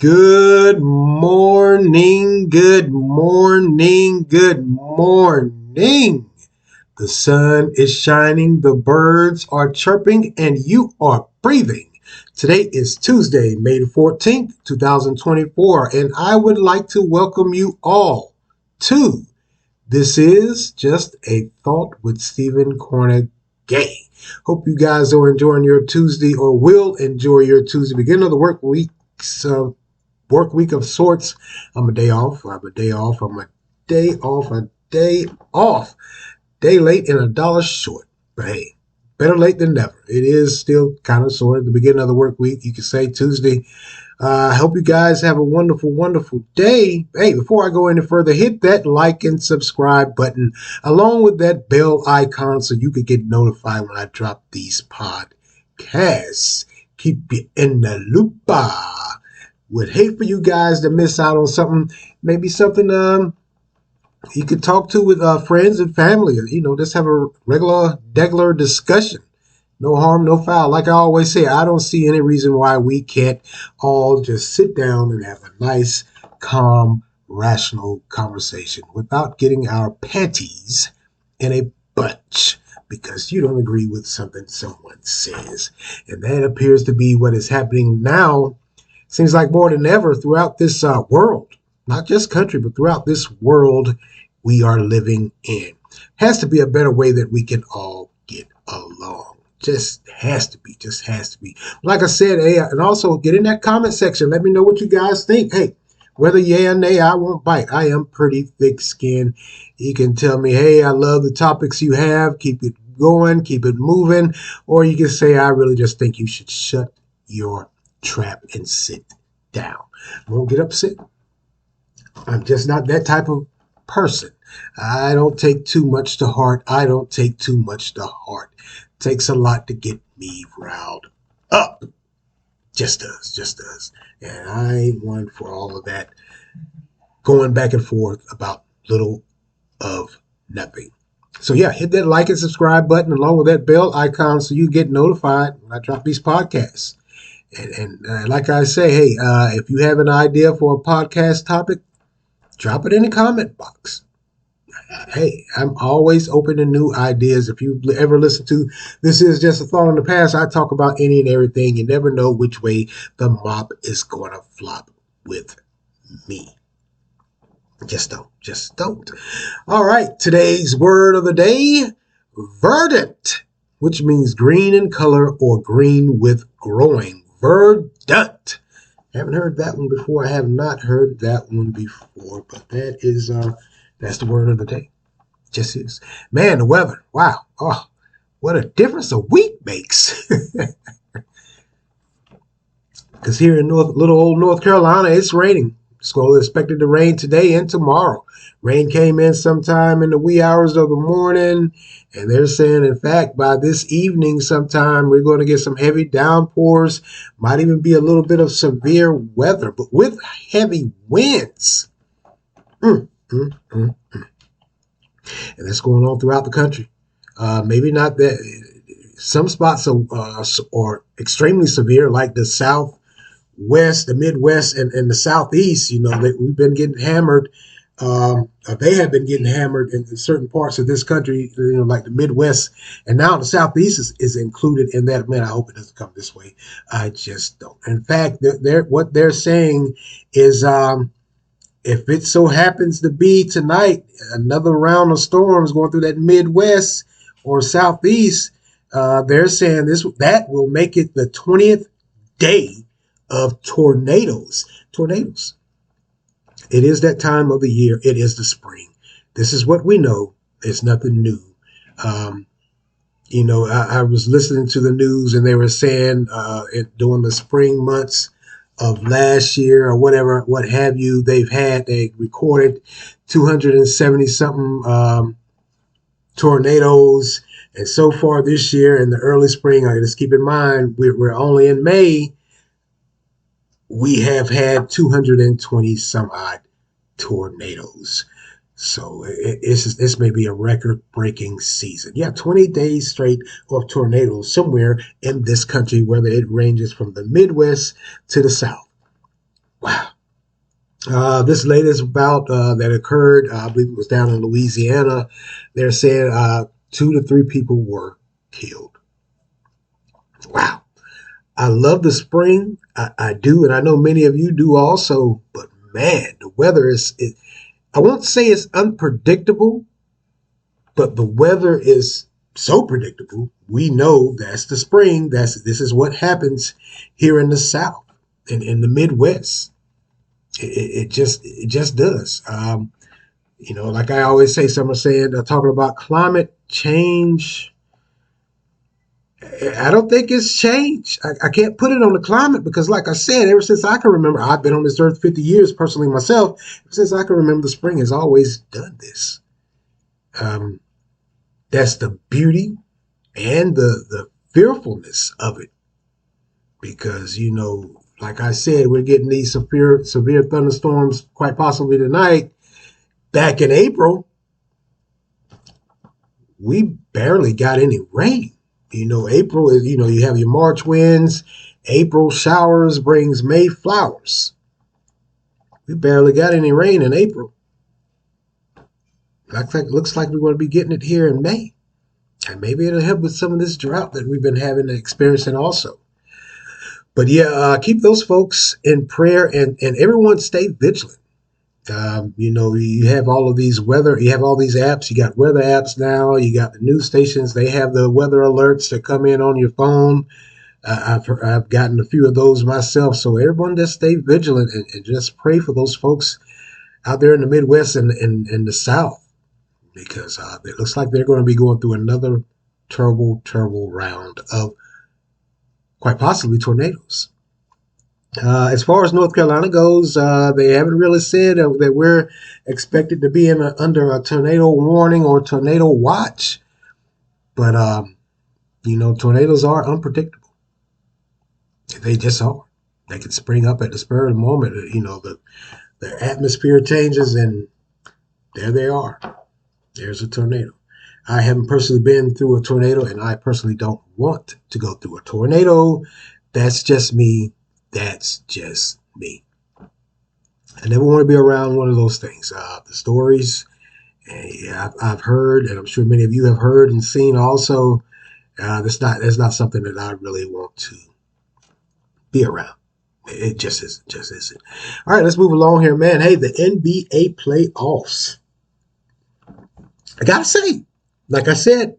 Good morning, good morning, good morning. The sun is shining, the birds are chirping, and you are breathing. Today is Tuesday, May 14th, 2024, and I would like to welcome you all to This Is Just a Thought with Stephen Cornick Gay. Hope you guys are enjoying your Tuesday or will enjoy your Tuesday, beginning of the work week of sorts. I'm a day off. I'm a day off. I'm a day off. A day off. Day late and a dollar short. But hey, better late than never. It is still kind of sort of the beginning of the work week. You could say Tuesday. I hope you guys have a wonderful, wonderful day. Hey, before I go any further, hit that like and subscribe button along with that bell icon so you can get notified when I drop these podcasts. Keep you in the loop. Would hate for you guys to miss out on something, maybe something you could talk to with friends and family. Just have a regular discussion. No harm, no foul. Like I always say, I don't see any reason why we can't all just sit down and have a nice, calm, rational conversation without getting our panties in a bunch because you don't agree with something someone says. And that appears to be what is happening now. Seems like more than ever throughout this world, not just country, but throughout this world we are living in. Has to be a better way that we can all get along. Just has to be. Like I said, hey, and also get in that comment section. Let me know what you guys think. Hey, whether yay or nay, I won't bite. I am pretty thick-skinned. You can tell me, hey, I love the topics you have. Keep it going. Keep it moving. Or you can say, I really just think you should shut your trap and sit down. I won't get upset. I'm just not that type of person. I don't take too much to heart. It takes a lot to get me riled up. Just does. And I ain't one for all of that going back and forth about little of nothing. So yeah, hit that like and subscribe button along with that bell icon so you get notified when I drop these podcasts. And like I say, hey, if you have an idea for a podcast topic, drop it in the comment box. Hey, I'm always open to new ideas. If you ever listen to This Is Just a Thought in the Past, I talk about any and everything. You never know which way the mop is going to flop with me. Just don't. All right, today's word of the day, verdant, which means green in color or green with growing. Verdant. Haven't heard that one before. I have not heard that one before, but that's the word of the day. Just is. Man, the weather. Wow. Oh, what a difference a week makes. Because here in little old North Carolina, it's raining. It's expected to rain today and tomorrow. Rain came in sometime in the wee hours of the morning, and they're saying, in fact, by this evening sometime, we're going to get some heavy downpours. Might even be a little bit of severe weather, but with heavy winds. And that's going on throughout the country. Maybe not that. Some spots are extremely severe, like the Southwest, the Midwest, and the Southeast. We've been getting hammered. They have been getting hammered in certain parts of this country, like the Midwest, and now the Southeast is included in that. Man, I hope it doesn't come this way. I just don't. In fact, what they're saying is, if it so happens to be tonight, another round of storms going through that Midwest or Southeast, they're saying that will make it the 20th day of tornadoes. Tornadoes. It is that time of the year. It is the spring. This is what we know. It's nothing new. I was listening to the news and they were saying during the spring months of last year or whatever, what have you, they recorded 270 something tornadoes. And so far this year in the early spring, just keep in mind, we're only in May, we have had 220 some odd tornadoes. So this may be a record-breaking season. Yeah, 20 days straight of tornadoes somewhere in this country, whether it ranges from the Midwest to the South. Wow. This latest bout that occurred, I believe it was down in Louisiana. They're saying 2 to 3 people were killed. Wow. I love the spring. I do, and I know many of you do also. But man, the weather I won't say it's unpredictable, but the weather is so predictable. We know that's the spring. This is what happens here in the South and in the Midwest. It just does. Like I always say, some are saying talking about climate change. I don't think it's changed. I can't put it on the climate because, like I said, ever since I can remember, I've been on this earth 50 years personally myself. Ever since I can remember, the spring has always done this. Um, that's the beauty and the fearfulness of it because, like I said, we're getting these severe thunderstorms quite possibly tonight. Back in April, we barely got any rain. April is, you have your March winds. April showers brings May flowers. We barely got any rain in April. Looks like we're going to be getting it here in May. And maybe it'll help with some of this drought that we've been having and experiencing also. But yeah, keep those folks in prayer and everyone stay vigilant. You have all of these weather, you have all these apps, you got weather apps now, you got the news stations, they have the weather alerts that come in on your phone. I've gotten a few of those myself. So everyone just stay vigilant and just pray for those folks out there in the Midwest and in the South because it looks like they're going to be going through another terrible, terrible round of quite possibly tornadoes. As far as North Carolina goes, they haven't really said that we're expected to be under a tornado warning or tornado watch. But, tornadoes are unpredictable. They just are. They can spring up at the spur of the moment. The atmosphere changes and there they are. There's a tornado. I haven't personally been through a tornado and I personally don't want to go through a tornado. That's just me. That's just me. I never want to be around one of those things. The stories I've heard, and I'm sure many of you have heard and seen also. That's not something that I really want to be around. It just isn't. All right, let's move along here, man. Hey, the NBA playoffs. I gotta say, like I said,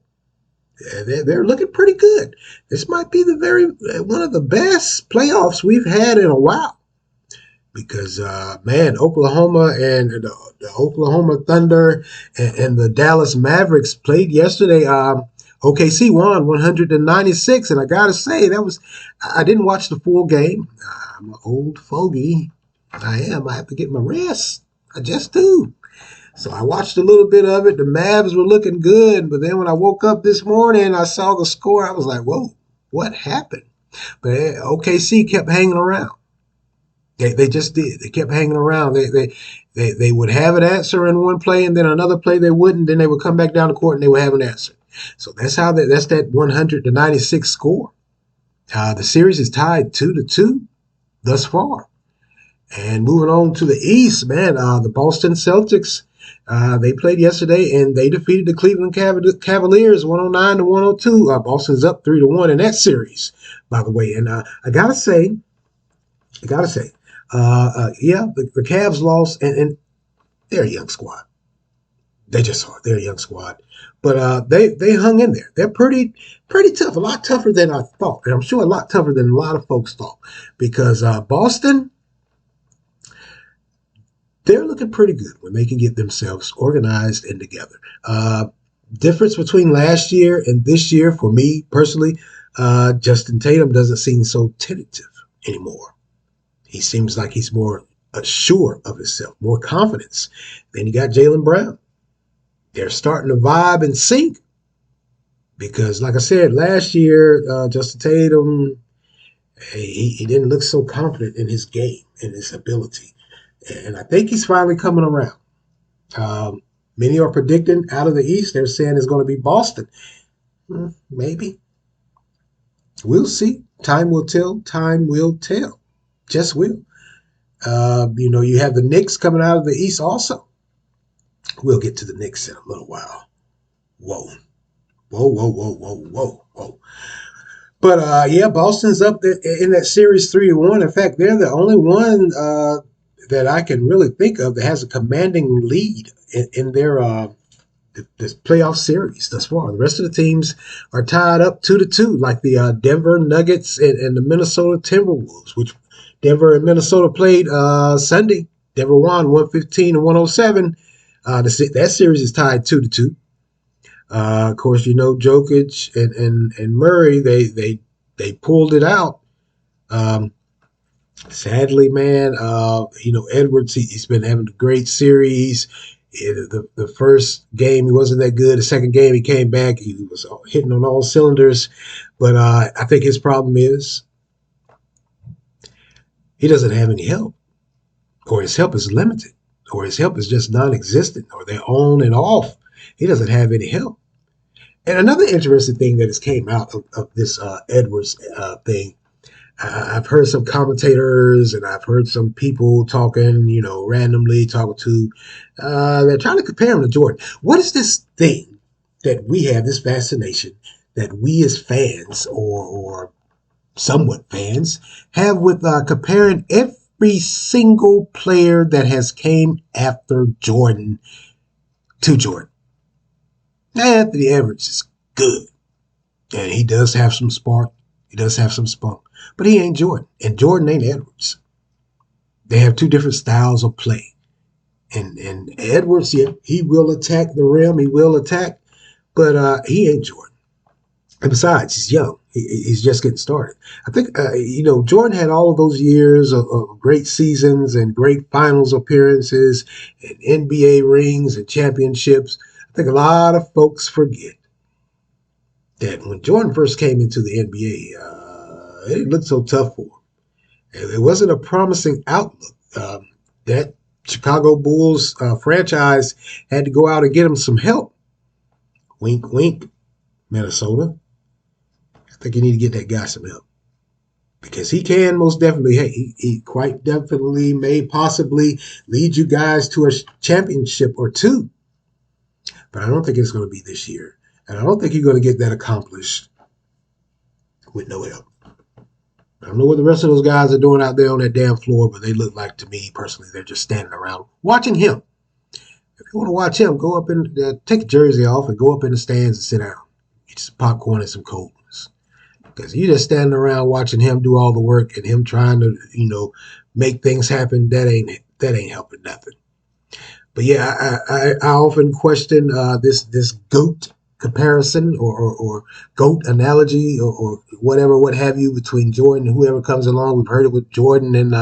they're looking pretty good. This might be one of the best playoffs we've had in a while. Because man, Oklahoma and the Oklahoma Thunder and the Dallas Mavericks played yesterday. OKC won 196, and I gotta say I didn't watch the full game. I'm an old fogey. I am. I have to get my rest. I just do. So I watched a little bit of it. The Mavs were looking good, but then when I woke up this morning, I saw the score. I was like, "Whoa, what happened?" But OKC kept hanging around. They just did. They kept hanging around. They would have an answer in one play, and then another play they wouldn't. Then they would come back down the court and they would have an answer. So that's that 196 score. The series is tied 2-2 thus far. And moving on to the East, man, the Boston Celtics. They played yesterday and they defeated the Cleveland Cavaliers 109-102. Boston's up 3-1 in that series, by the way. And I gotta say, the Cavs lost, and they're a young squad. They just are. They're a young squad, but they hung in there. They're pretty tough. A lot tougher than I thought, and I'm sure a lot tougher than a lot of folks thought. Because Boston, they're looking pretty good when they can get themselves organized and together. Difference between last year and this year, for me personally, Justin Tatum doesn't seem so tentative anymore. He seems like he's more sure of himself, more confidence. Then you got Jaylen Brown. They're starting to vibe and sync because, like I said, last year, Justin Tatum, he didn't look so confident in his game and his ability. And I think he's finally coming around. Many are predicting out of the East, they're saying it's going to be Boston. Maybe. We'll see. Time will tell. Time will tell. Just will. You have the Knicks coming out of the East also. We'll get to the Knicks in a little while. Whoa. Whoa, whoa, whoa, whoa, whoa, whoa. But yeah, Boston's up in that series 3-1. In fact, they're the only one that I can really think of that has a commanding lead in their this playoff series thus far. The rest of the teams are tied up 2-2, like the Denver Nuggets and the Minnesota Timberwolves, which Denver and Minnesota played Sunday. Denver won 115 to 107. That series is tied 2-2. Of course, Jokic and Murray, they pulled it out. Sadly, man, Edwards, he's been having a great series. The first game, he wasn't that good. The second game, he came back. He was hitting on all cylinders. But I think his problem is he doesn't have any help, or his help is limited, or his help is just non-existent, or they're on and off. He doesn't have any help. And another interesting thing that has came out of this Edwards thing, I've heard some commentators and I've heard some people talking, randomly talking to, they're trying to compare him to Jordan. What is this thing that we have, this fascination that we as fans or somewhat fans have with comparing every single player that has came after Jordan to Jordan? Anthony Edwards is good, and he does have some spark. He does have some spunk, but he ain't Jordan, and Jordan ain't Edwards. They have two different styles of play, and Edwards, yeah, he will attack the rim, he will attack, but he ain't Jordan. And besides, he's young. He's just getting started. I think, Jordan had all of those years of great seasons and great finals appearances and NBA rings and championships. I think a lot of folks forget that when Jordan first came into the NBA, it looked so tough for him. It wasn't a promising outlook. That Chicago Bulls franchise had to go out and get him some help. Wink, wink, Minnesota. I think you need to get that guy some help. Because he can most definitely, he quite definitely may possibly lead you guys to a championship or two. But I don't think it's going to be this year. And I don't think you're going to get that accomplished with no help. I don't know what the rest of those guys are doing out there on that damn floor, but they look like, to me personally, they're just standing around watching him. If you want to watch him, go up and take a jersey off and go up in the stands and sit down. Get some popcorn and some cold ones. Because you just standing around watching him do all the work and him trying to, make things happen, that ain't helping nothing. But yeah, I often question this GOAT comparison or GOAT analogy or whatever, what have you, between Jordan and whoever comes along. We've heard it with Jordan and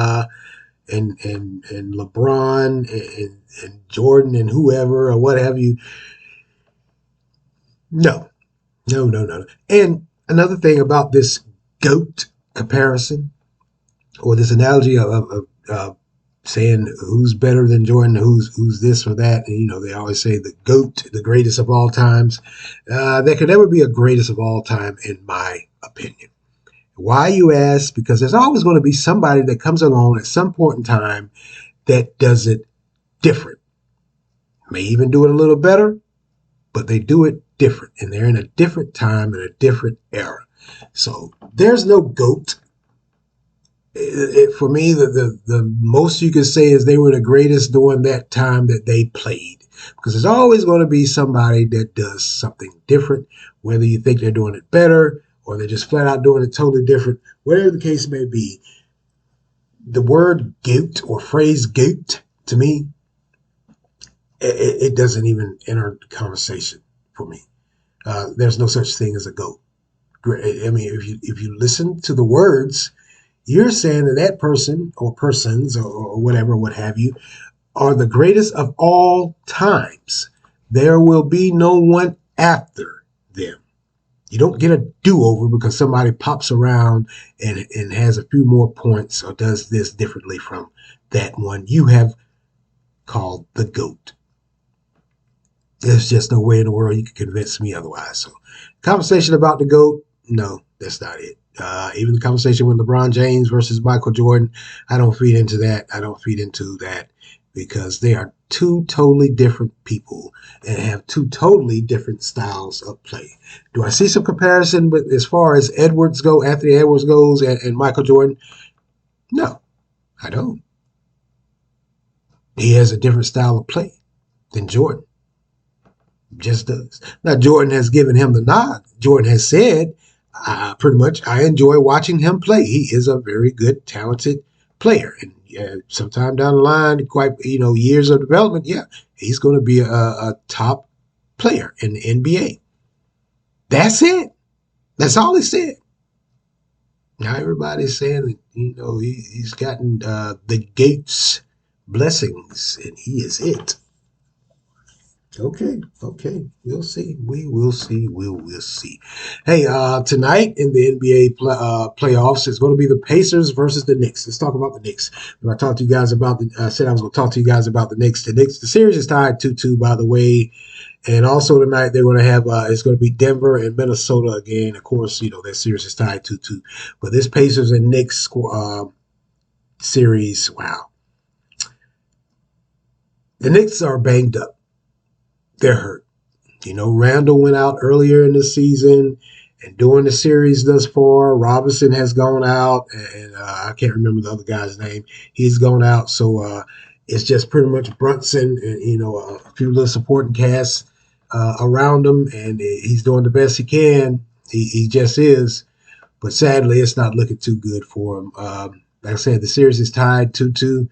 LeBron and Jordan and whoever or what have you. No. And another thing about this GOAT comparison or this analogy of saying who's better than Jordan, who's this or that, and they always say the GOAT, the greatest of all times. There could never be a greatest of all time, in my opinion. Why, you ask? Because there's always going to be somebody that comes along at some point in time that does it different. May even do it a little better, but they do it different, and they're in a different time and a different era. So there's no GOAT. For me, the most you can say is they were the greatest during that time that they played. Because there's always going to be somebody that does something different, whether you think they're doing it better or they're just flat out doing it totally different. Whatever the case may be, the word GOAT or phrase GOAT, to me, it doesn't even enter the conversation for me. There's no such thing as a GOAT. I mean, if you listen to the words, you're saying that person or persons or whatever, what have you, are the greatest of all times. There will be no one after them. You don't get a do-over because somebody pops around and has a few more points or does this differently from that one you have called the GOAT. There's just no way in the world you can convince me otherwise. So, conversation about the GOAT, no, that's not it. Even the conversation with LeBron James versus Michael Jordan, I don't feed into that. I don't feed into that because they are two totally different people and have two totally different styles of play. Do I see some comparison with as far as Anthony Edwards goes, and Michael Jordan? No, I don't. He has a different style of play than Jordan. Just does. Now, Jordan has given him the nod. Jordan has said, pretty much, I enjoy watching him play. He is a very good, talented player. And sometime down the line, quite, years of development, yeah, he's going to be a top player in the NBA. That's it. That's all he said. Now everybody's saying that, he's gotten the Gates blessings and he is it. Okay. We'll see. We will see. We'll see. Hey, tonight in the NBA playoffs, it's going to be the Pacers versus the Knicks. Let's talk about the Knicks. I talked to you guys about said I was going to talk to you guys about the Knicks. The series is tied 2-2, by the way. And also tonight they're going to have it's going to be Denver and Minnesota again. Of course, that series is tied 2-2. But this Pacers and Knicks series, wow. The Knicks are banged up. They're hurt. Randall went out earlier in the season, and during the series thus far, Robinson has gone out, and I can't remember the other guy's name. He's gone out, so it's just pretty much Brunson and a few little supporting casts around him, and he's doing the best he can. He just is, but sadly, it's not looking too good for him. Like I said, the series is tied 2-2.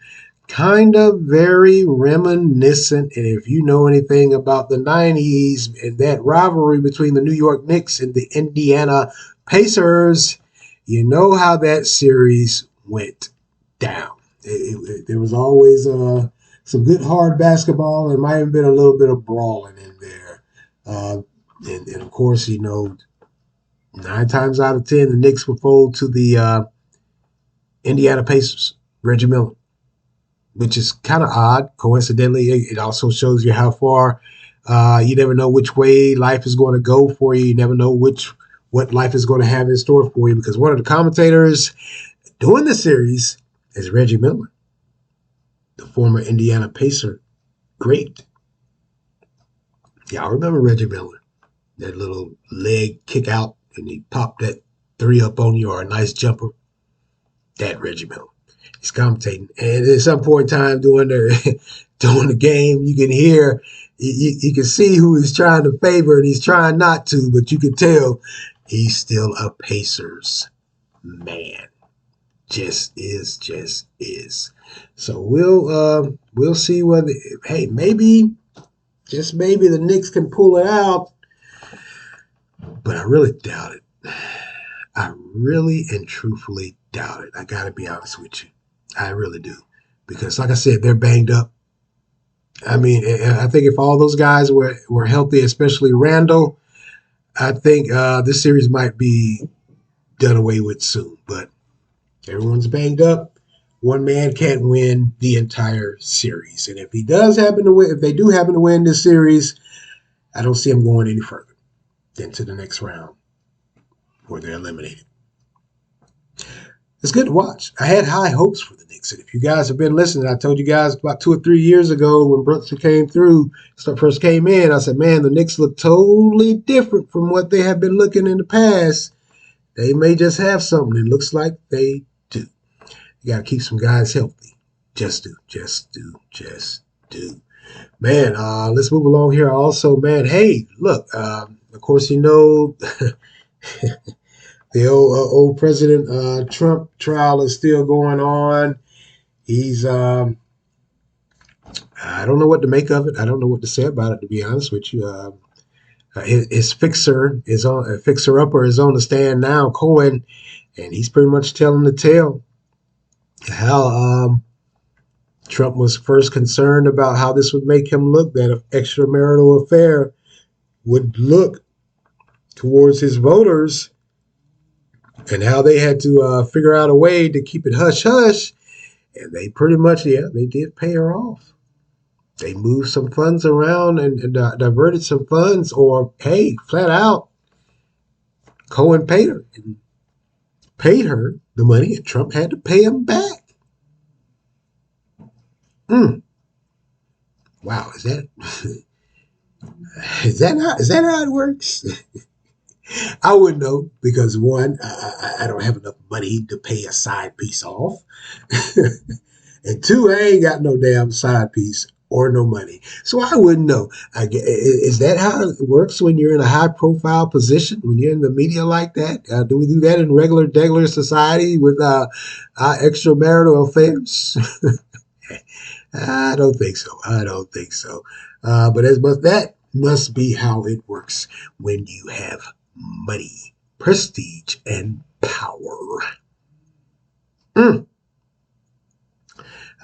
Kind of very reminiscent, and if you know anything about the 90s and that rivalry between the New York Knicks and the Indiana Pacers, you know how that series went down. There was always some good hard basketball, and might have been a little bit of brawling in there. And of course, 9 times out of 10, the Knicks would fold to the Indiana Pacers, Reggie Miller, which is kind of odd. Coincidentally, it also shows you how far you never know which way life is going to go for you. You never know what life is going to have in store for you, because one of the commentators doing the series is Reggie Miller, the former Indiana Pacer great. Y'all remember Reggie Miller, that little leg kick out and he popped that three up on you, or a nice jumper. That Reggie Miller. He's commentating, and at some point in time during the game, you can hear, you can see who he's trying to favor, and he's trying not to, but you can tell he's still a Pacers man. Just is. So we'll see whether, hey, just maybe the Knicks can pull it out, but I really doubt it. I really and truthfully doubt it. I got to be honest with you. I really do. Because like I said, they're banged up. I mean, I think if all those guys were healthy, especially Randall, I think this series might be done away with soon. But everyone's banged up. One man can't win the entire series. And if they do happen to win this series, I don't see them going any further than to the next round where they're eliminated. It's good to watch. I had high hopes for the Knicks. And if you guys have been listening, I told you guys about 2 or 3 years ago when Brunson first came in, I said, man, the Knicks look totally different from what they have been looking in the past. They may just have something. It looks like they do. You got to keep some guys healthy. Just do. Man, let's move along here also, man. Hey, look, of course, the old President Trump trial is still going on. He's, I don't know what to make of it. I don't know what to say about it, to be honest with you. His fixer-upper is on the stand now, Cohen, and he's pretty much telling the tale how Trump was first concerned about how this would make him look, that an extramarital affair would look towards his voters, and how they had to figure out a way to keep it hush-hush. And they pretty much, they did pay her off. They moved some funds around and diverted some funds, or, hey, flat out, Cohen paid her. paid her the money, and Trump had to pay him back. Mm. Wow, is that how it works? I wouldn't know because one, I don't have enough money to pay a side piece off, and two, I ain't got no damn side piece or no money, so I wouldn't know. Is that how it works when you're in a high profile position? When you're in the media like that? Do we do that in regular society with our extramarital affairs? I don't think so. I don't think so. But that must be how it works when you have money, prestige, and power. Mm.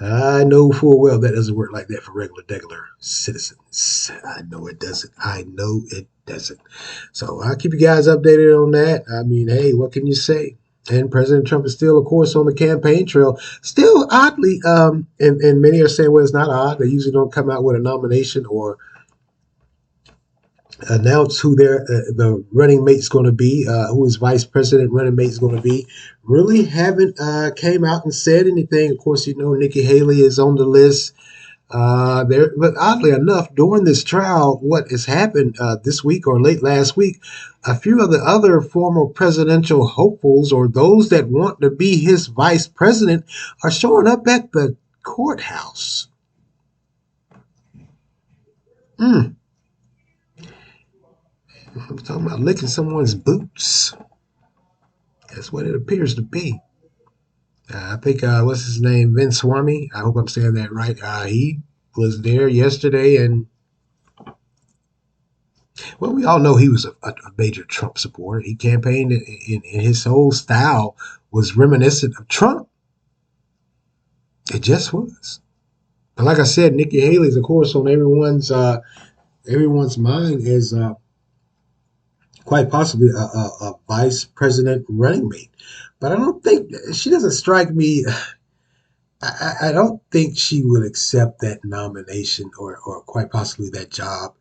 I know full well that doesn't work like that for regular citizens. I know it doesn't. I know it doesn't. So I'll keep you guys updated on that. I mean, hey, what can you say? And President Trump is still, of course, on the campaign trail. Still oddly, and many are saying, well, it's not odd. They usually don't come out with a nomination or announce who the running mate's going to be, who his vice president running mate is going to be. Really haven't came out and said anything. Of course, you know Nikki Haley is on the list. But oddly enough, during this trial, what has happened this week or late last week, a few of the other former presidential hopefuls or those that want to be his vice president are showing up at the courthouse. Mm. I'm talking about licking someone's boots. That's what it appears to be. I think, what's his name? Vince Swami. I hope I'm saying that right. He was there yesterday, and, well, we all know he was a major Trump supporter. He campaigned, in his whole style was reminiscent of Trump. It just was. But like I said, Nikki Haley's, of course, on everyone's mind as quite possibly a vice president running mate. But I don't think she doesn't strike me. I don't think she would accept that nomination or quite possibly that job.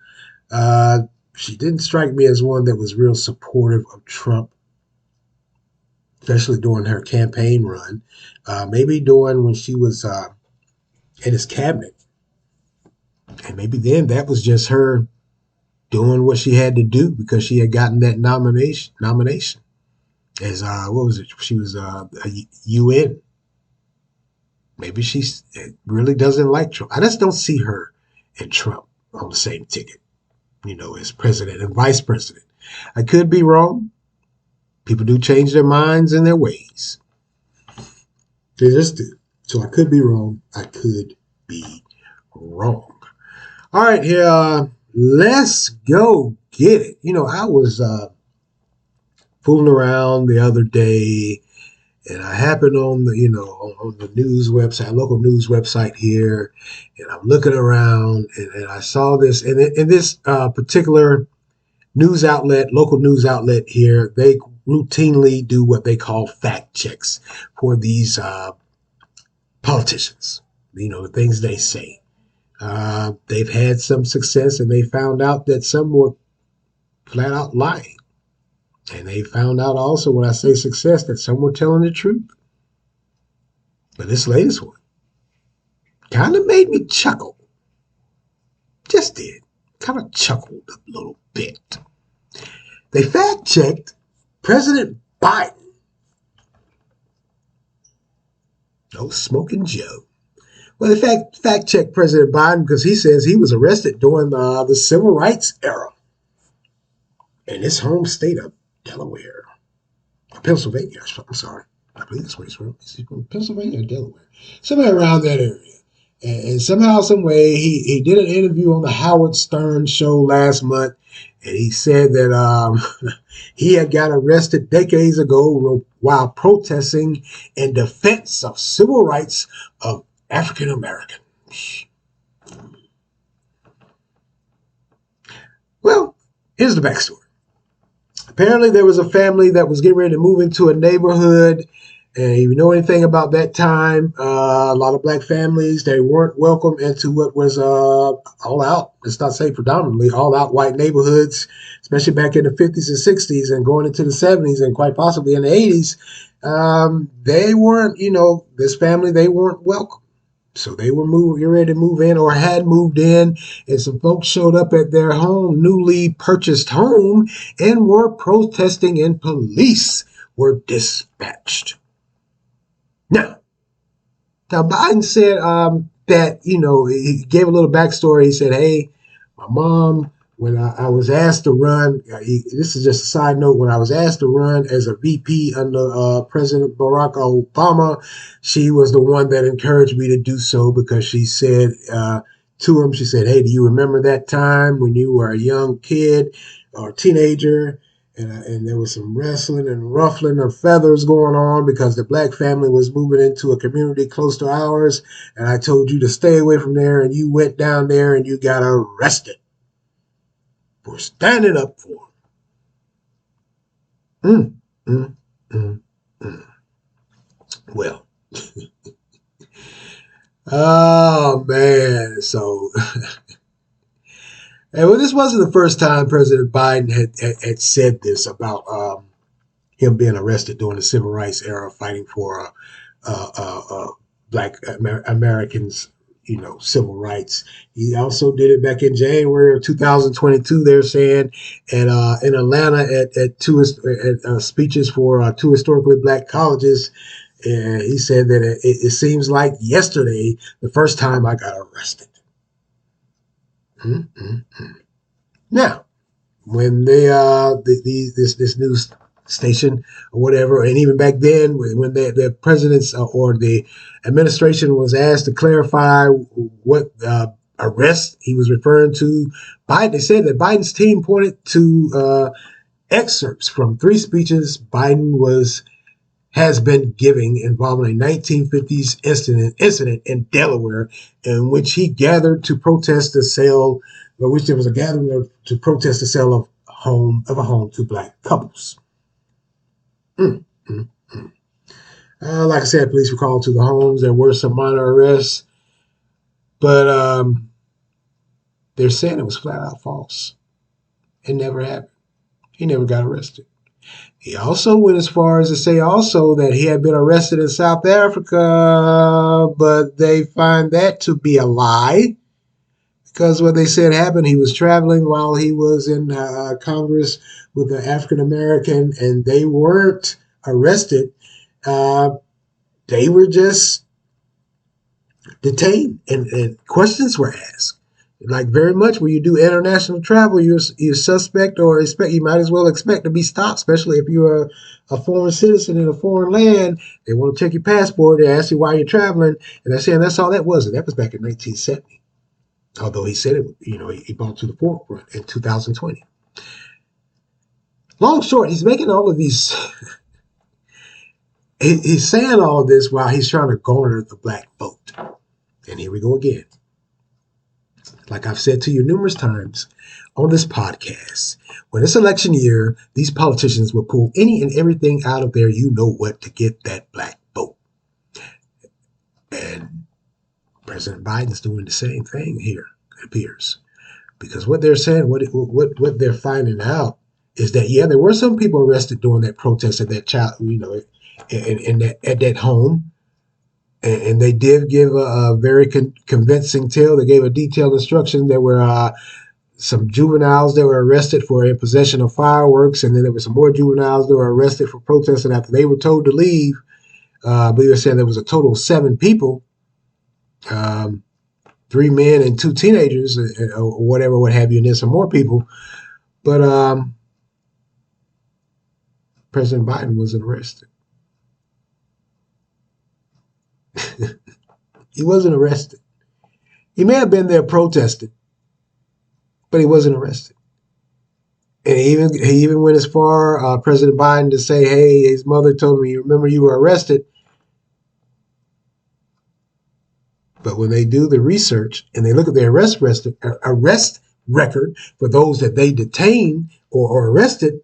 Uh, she didn't strike me as one that was real supportive of Trump, especially during her campaign run. Maybe during when she was in his cabinet, and maybe then that was just her doing what she had to do because she had gotten that nomination as what was it? She was a UN. Maybe she really doesn't like Trump. I just don't see her and Trump on the same ticket, as president and vice president. I could be wrong. People do change their minds and their ways. They just do. So I could be wrong. I could be wrong. All right, here, let's go get it. I was fooling around the other day, and I happened on on the news website, local news website here, and I'm looking around, and I saw this, and in this particular news outlet, local news outlet here, they routinely do what they call fact checks for these politicians. The things they say. They've had some success, and they found out that some were flat out lying. And they found out also, when I say success, that some were telling the truth. But this latest one kind of made me chuckle. Just did. Kind of chuckled a little bit. They fact checked President Biden. No smoking Joe. Well, they fact checked President Biden because he says he was arrested during the civil rights era in his home state of Delaware. Pennsylvania, I'm sorry. I believe that's where he's from. Is he from Pennsylvania or Delaware? Somewhere around that area. And somehow, some way, he did an interview on the Howard Stern show last month, and he said that he had got arrested decades ago while protesting in defense of civil rights of African Americans. Well, here's the backstory. Apparently, there was a family that was getting ready to move into a neighborhood, And if you know anything about that time, a lot of black families, they weren't welcome into what was all out, let's not say predominantly, all out white neighborhoods, especially back in the 50s and 60s and going into the 70s and quite possibly in the 80s. They weren't, this family, they weren't welcome. So they were you're ready to move in or had moved in, and some folks showed up at their home, newly purchased home, and were protesting, and police were dispatched. Now, Biden said that, he gave a little backstory. He said, hey, my mom, when I was asked to run, this is just a side note, when I was asked to run as a VP under President Barack Obama, she was the one that encouraged me to do so because she said to him, she said, hey, do you remember that time when you were a young kid or teenager? And there was some wrestling and ruffling of feathers going on because the black family was moving into a community close to ours. And I told you to stay away from there. And you went down there and you got arrested for standing up for him. Well, oh, man. So, and well, this wasn't the first time President Biden had said this about him being arrested during the civil rights era, fighting for black Americans, civil rights. He also did it back in January of 2022. They're saying in Atlanta at two speeches for two historically black colleges. He said that it seems like yesterday, the first time I got arrested. Now, when they this news station or whatever, and even back then when the president's or the administration was asked to clarify what arrest he was referring to, Biden, they said that Biden's team pointed to excerpts from 3 speeches Biden has been giving involving a 1950s incident in Delaware in which he gathered to protest the sale, which there was a gathering to protest the sale of a home to black couples. Like I said, police were called to the homes. There were some minor arrests, but they're saying it was flat out false. It never happened. He never got arrested. He also went as far as to say also that he had been arrested in South Africa, but they find that to be a lie because what they said happened, he was traveling while he was in Congress with an African American, and they weren't arrested. They were just detained, and questions were asked. Like very much when you do international travel, you're suspect or expect, you might as well expect to be stopped, especially if you're a foreign citizen in a foreign land. They want to check your passport. They ask you why you're traveling. And they're saying that's all that was. And that was back in 1970. Although he said it, he brought to the forefront in 2020. Long short, he's making all of these, he's saying all of this while he's trying to garner the black vote. And here we go again. Like I've said to you numerous times on this podcast, when it's election year, these politicians will pull any and everything out of their you-know-what to get that black vote. And President Biden's doing the same thing here, it appears. Because what they're saying, what they're finding out is that, yeah, there were some people arrested during that protest at that child, at that home. And they did give a very convincing tale. They gave a detailed instruction. There were some juveniles that were arrested for in possession of fireworks, and then there were some more juveniles that were arrested for protesting after they were told to leave. I believe they said there was a total of 7 people, 3 men and 2 teenagers, or whatever, what have you, and then some more people. But President Biden wasn't arrested. He wasn't arrested. He may have been there protesting, but he wasn't arrested. And he even went as far, President Biden, to say, hey, his mother told me, remember you were arrested. But when they do the research and they look at the arrest record for those that they detained or arrested,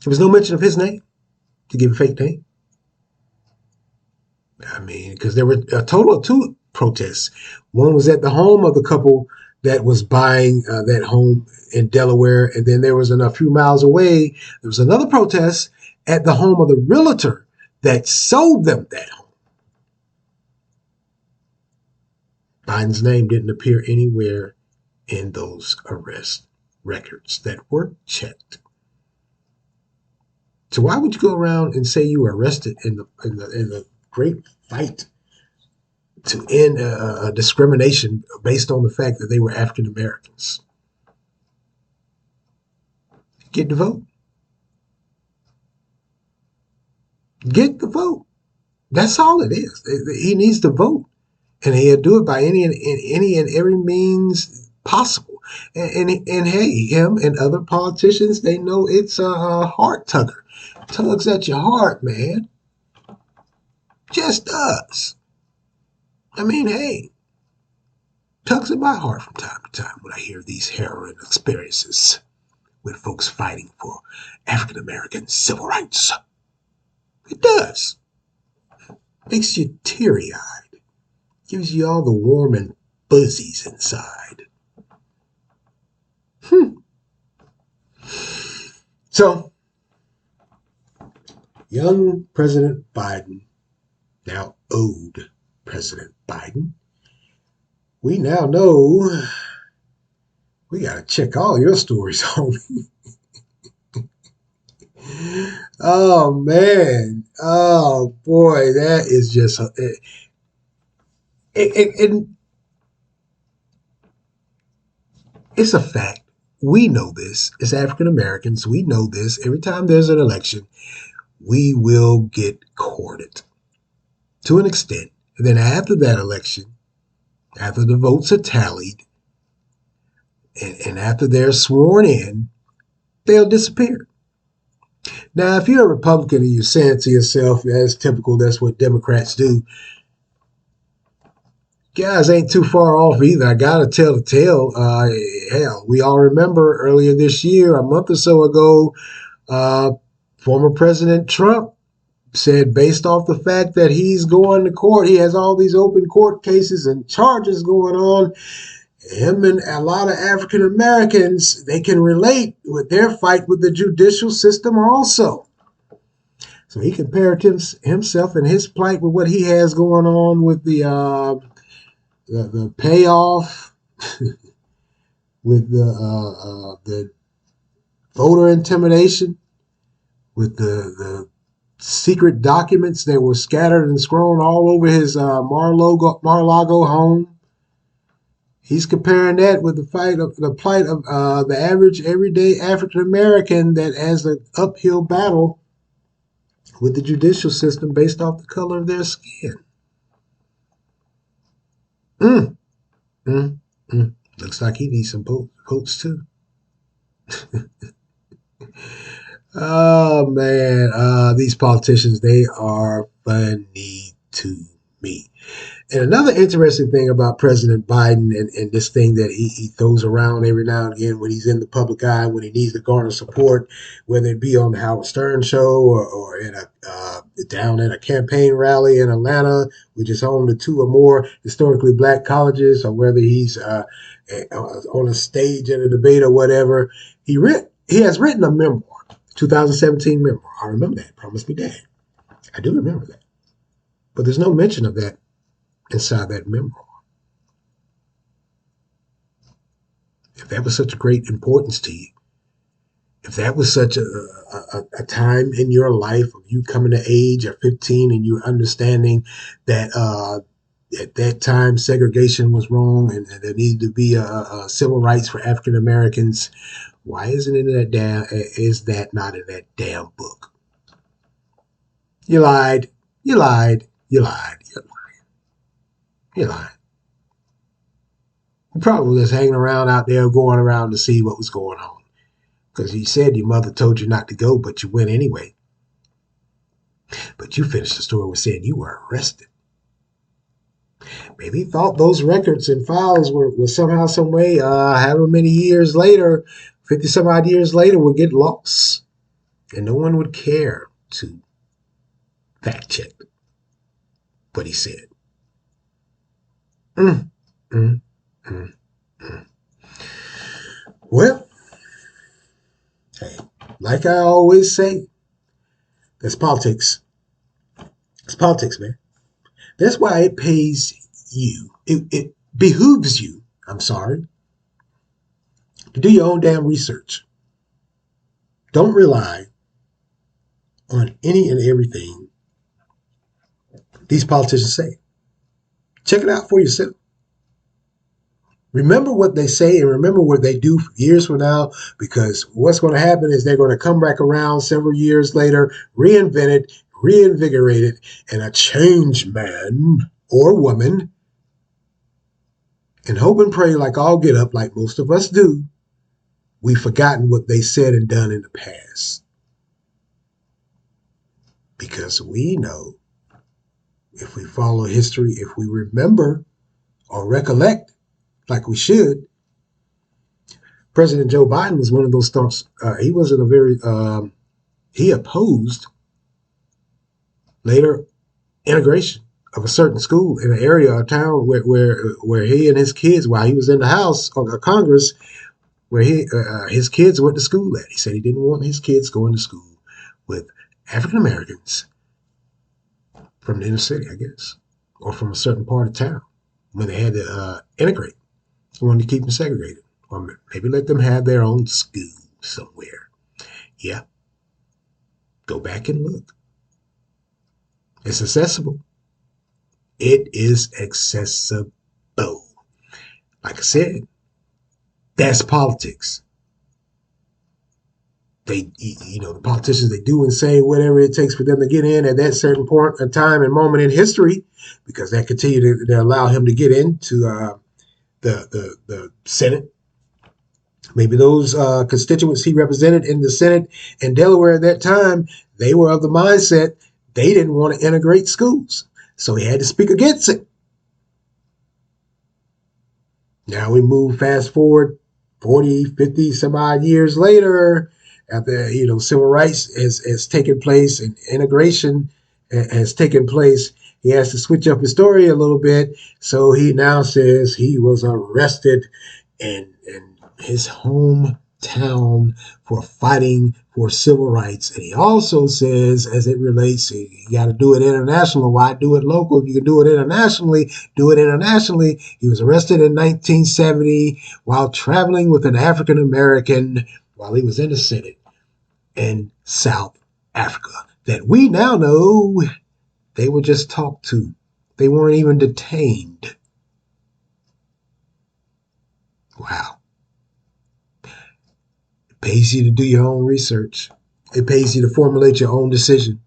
there was no mention of his name. to give a fake name. I mean, because there were a total of 2 protests. One was at the home of the couple that was buying that home in Delaware, and then there was a few miles away, there was another protest at the home of the realtor that sold them that home. Biden's name didn't appear anywhere in those arrest records that were checked. So why would you go around and say you were arrested in the great fight to end discrimination based on the fact that they were African Americans? Get the vote. Get the vote. That's all it is. He needs to vote, and he'll do it by any and every means possible. And hey, him and other politicians, they know it's a heart tugger. Tugs at your heart, man. Just does. I mean, hey, tugs at my heart from time to time when I hear these harrowing experiences with folks fighting for African American civil rights. It does. Makes you teary-eyed. Gives you all the warm and fuzzies inside. So, young President Biden, now old President Biden, we now know we got to check all your stories, homie. Oh, man. Oh, boy. That is just... it's a fact. We know this. As African Americans, we know this. Every time there's an election, we will get courted to an extent. And then after that election, after the votes are tallied, and after they're sworn in, they'll disappear. Now, if you're a Republican and you're saying to yourself, as typical, that's what Democrats do, guys ain't too far off either. I got to tell the tale. Hell, we all remember earlier this year, a month or so ago, former President Trump said, based off the fact that he's going to court, he has all these open court cases and charges going on, him and a lot of African Americans, they can relate with their fight with the judicial system also. So he compared himself and his plight with what he has going on with the payoff, with the voter intimidation, with the secret documents that were scattered and strewn all over his Mar-a-Lago home. He's comparing that with the plight of the average everyday African American that has an uphill battle with the judicial system based off the color of their skin. Looks like he needs some votes too. Oh man, these politicians, they are funny to me. And another interesting thing about President Biden and this thing that he throws around every now and again when he's in the public eye, when he needs to garner support, whether it be on the Howard Stern show or in down at a campaign rally in Atlanta, which is home to 2 or more historically black colleges, or whether he's on a stage at a debate or whatever, he has written a memoir, 2017 memoir. I remember that. Promise Me Dad. I do remember that. But there's no mention of that inside that memoir. If that was such a great importance to you, if that was such a time in your life of you coming to age of 15 and you understanding that at that time segregation was wrong and there needed to be civil rights for African Americans, why isn't it is that not in that damn book? You lied. You lied. You lied. You lied. You lied. You probably was hanging around out there, going around to see what was going on. Because you said your mother told you not to go, but you went anyway. But you finished the story with saying you were arrested. Maybe he thought those records and files were somehow, some way, however many years later, 50 some odd years later, would get lost. And no one would care to fact checked what he said. Mm, mm, mm, mm. Well, hey, like I always say, that's politics. It's politics, man. That's why it pays you. It behooves you, I'm sorry, to do your own damn research. Don't rely on any and everything these politicians say. Check it out for yourself. Remember what they say and remember what they do years from now, because what's going to happen is they're going to come back around several years later, reinvent it, reinvigorate it, and a changed man or woman, and hope and pray like all get up, like most of us do, we've forgotten what they said and done in the past. Because we know if we follow history, if we remember or recollect like we should, President Joe Biden was one of those thoughts. He wasn't a very, he opposed later integration of a certain school in an area or town where he and his kids, while he was in the House or Congress, where his kids went to school at. He said he didn't want his kids going to school with African Americans from the inner city, I guess, or from a certain part of town when they had to integrate. He wanted to keep them segregated, or maybe let them have their own school somewhere. Yeah, go back and look. It's accessible. It is accessible. Like I said, that's politics. The politicians, they do and say whatever it takes for them to get in at that certain point of time and moment in history, because that continue to allow him to get into the Senate. Maybe those constituents he represented in the Senate in Delaware at that time, they were of the mindset they didn't want to integrate schools. So he had to speak against it. Now we move fast forward 40, 50, some odd years later, after civil rights has taken place and integration has taken place. He has to switch up his story a little bit. So he now says he was arrested in his hometown for fighting for civil rights. And he also says, as it relates, you got to do it international. Why do it local? If you can do it internationally, do it internationally. He was arrested in 1970 while traveling with an African American while he was in the Senate in South Africa, that we now know they were just talked to. They weren't even detained. Wow. It pays you to do your own research. It pays you to formulate your own decision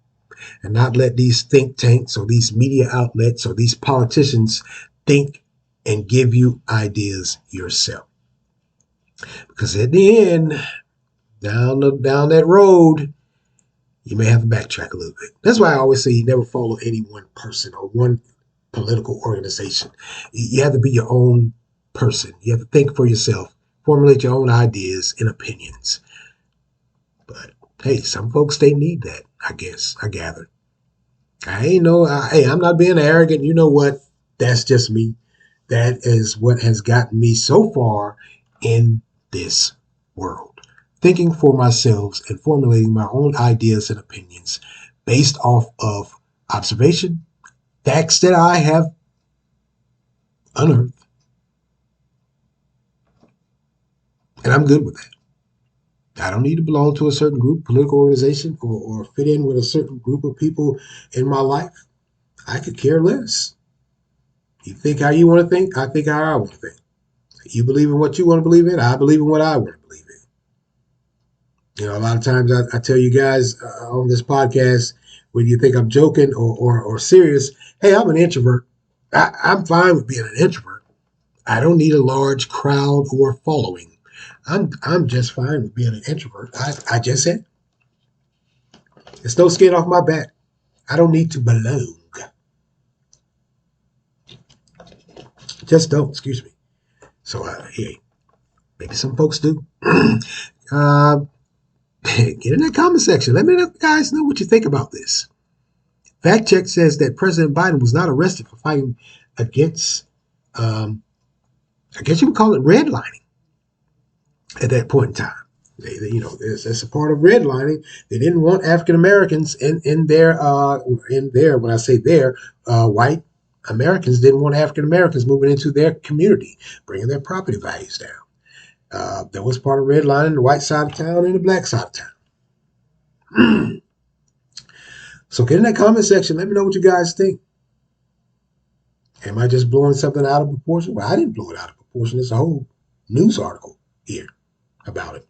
and not let these think tanks or these media outlets or these politicians think and give you ideas yourself. Because at the end, down that road, you may have to backtrack a little bit. That's why I always say you never follow any one person or one political organization. You have to be your own person. You have to think for yourself, formulate your own ideas and opinions. But hey, some folks, they need that, I guess, I gather. Hey, I'm not being arrogant. You know what? That's just me. That is what has gotten me so far in this world. Thinking for myself and formulating my own ideas and opinions based off of observation, facts that I have unearthed. And I'm good with that. I don't need to belong to a certain group, political organization, or fit in with a certain group of people in my life. I could care less. You think how you want to think, I think how I want to think. You believe in what you want to believe in, I believe in what I want to believe in. A lot of times I tell you guys on this podcast, when you think I'm joking or serious, hey, I'm an introvert. I'm fine with being an introvert. I don't need a large crowd or following. I'm just fine with being an introvert. I just said, there's no skin off my back. I don't need to belong. Just don't, excuse me. So, hey, maybe some folks do. Get in that comment section. Let me guys know what you think about this. Fact check says that President Biden was not arrested for fighting against, I guess you would call it redlining at that point in time. That's a part of redlining. They didn't want African Americans in their when I say their white Americans didn't want African Americans moving into their community, bringing their property values down. That was part of redlining, the white side of town and the black side of town. So get in that comment section. Let me know what you guys think. Am I just blowing something out of proportion? Well, I didn't blow it out of proportion. There's a whole news article here about it.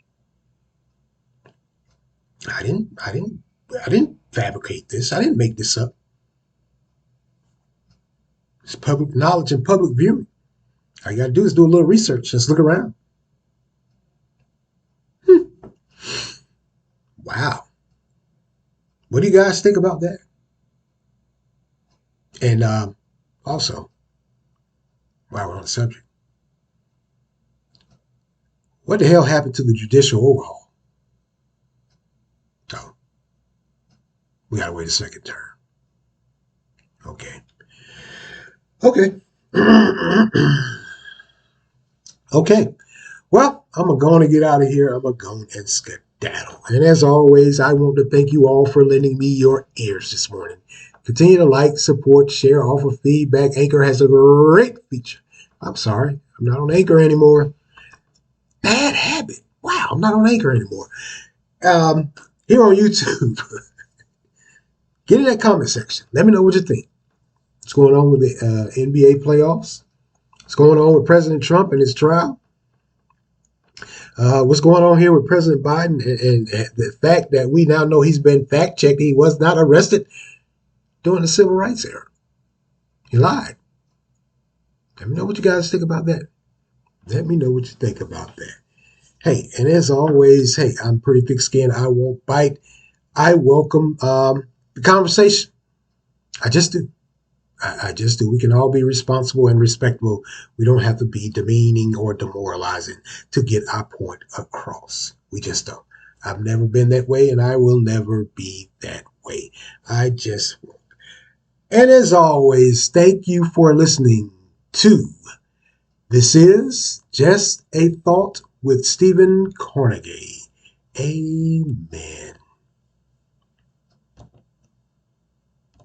I didn't fabricate this. I didn't make this up. It's public knowledge and public viewing. All you got to do is do a little research. Just look around. Wow. What do you guys think about that? And also, while we're on the subject, what the hell happened to the judicial overhaul? So, we got to wait a second turn. Okay. Okay. Well, I'm going to get out of here. I'm going to go and skedaddle. And as always, I want to thank you all for lending me your ears this morning. Continue to like, support, share, offer feedback. Anchor has a great feature. I'm sorry, I'm not on Anchor anymore. Bad habit. Wow, I'm not on Anchor anymore. Here on YouTube, get in that comment section. Let me know what you think. What's going on with the NBA playoffs? What's going on with President Trump and his trial? What's going on here with President Biden and the fact that we now know he's been fact-checked. He was not arrested during the civil rights era. He lied. Let me know what you guys think about that. Let me know what you think about that. Hey, and as always, hey, I'm pretty thick-skinned. I won't bite. I welcome the conversation. I just do. I just do. We can all be responsible and respectable. We don't have to be demeaning or demoralizing to get our point across. We just don't. I've never been that way, and I will never be that way. I just won't. And as always, thank you for listening to This Is Just a Thought with Stephen Carnegie. Amen.